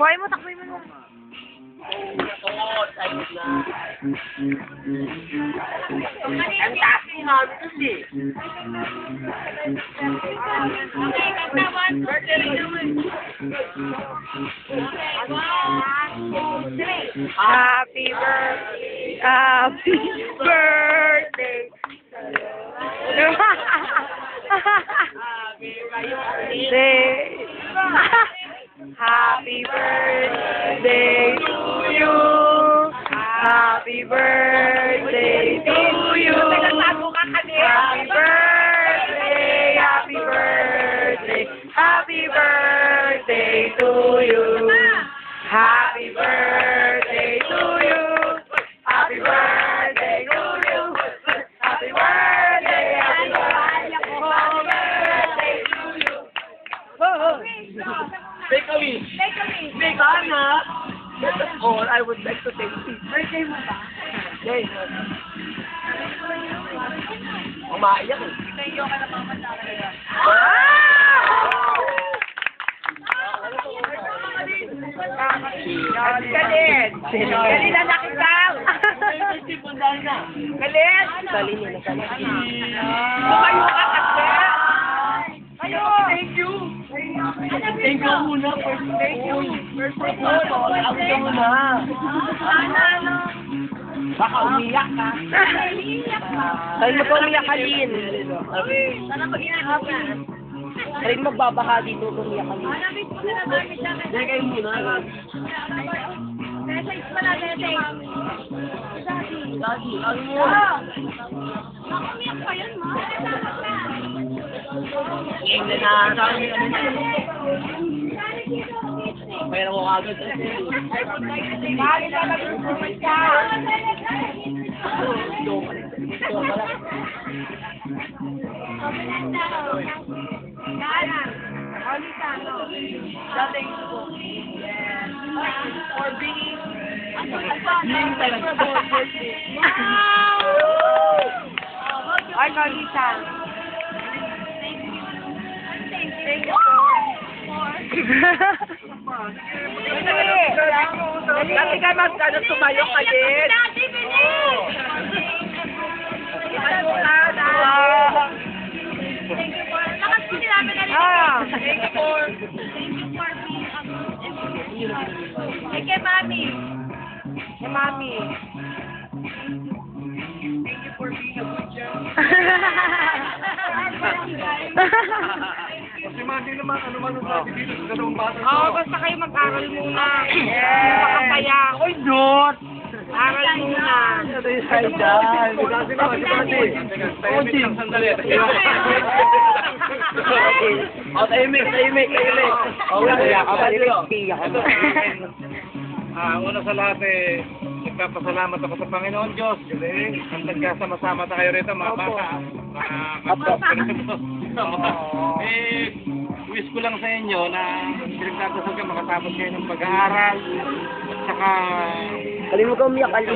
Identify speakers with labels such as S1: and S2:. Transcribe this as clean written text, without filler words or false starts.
S1: Kuhay mo, takboy mo.
S2: Ang taas ni Mami kasi.
S3: Okay, kanta one. Birthday rin naman.
S1: Happy birthday. Happy birthday. Happy birthday to you. Happy birthday to you. Happy birthday, happy birthday, happy birthday to you. Happy birthday to you. Happy birthday to you. Happy birthday, happy birthday to you.
S2: Make a wish.
S3: Take a wish.
S2: Make Anna. That's all I would like to say.
S3: Birthday mo ba?
S2: Yes. Umaiyak eh.
S3: Thank you ka na mama sa akin.
S1: Galit! Galit na nakitaw! Galit!
S2: Galing nila, galing.
S1: Tumayo ka kasi! Ayo!
S2: Thank you. Thank you muna. First, thank you. First of all, ako ka muna.
S3: Ano?
S2: Baka umiyak ka.
S3: Naiiyak ka.
S1: Dahil mo pa umiyak ka, Lin.
S3: Sana mag-iingat ka.
S1: Dahil magbabaka dito umiyak ka, Lin.
S3: Hanapin mo na namin namin.
S2: Hindi kayo muna.
S3: Message mo na, message.
S2: Lagi, lagi mo.
S3: Umiyak pa yun, ma.
S2: Hindi na, sabi ano na. Kaya mo agad.
S3: Bali na mag-performance ka.
S2: For being talaga.
S1: Ay, Kalisan.
S3: Thank you
S1: Dati ka magkano tumayo ka din.
S3: Dati, bilis!
S1: Tumayo ka na.
S3: Thank you for... Lakas po namin na rin.
S1: Thank you for...
S3: Thank you for being Thank you, Mami.
S1: Hey, Mami.
S2: Thank you for being a good job. Kasi mandi naman, ano man ang sabi dito sa dalawang bata.
S1: Oo, basta kayo mag-aral muna. Makapaya. Oy, Dot! Aral muna.
S2: Ito yung side dyan. Kasi naman, kasi. Sandali. O, tahimik. Una sa lahat nagpapasalamat ako sa Panginoon Diyos. Ang nagkasama-sama tayo rito, mga bata. Wish ko lang sa inyo na pinagdadasal ka makatapos kayo ng pag-aaral. At saka...
S1: Kalimutan mo umiyak, Ali.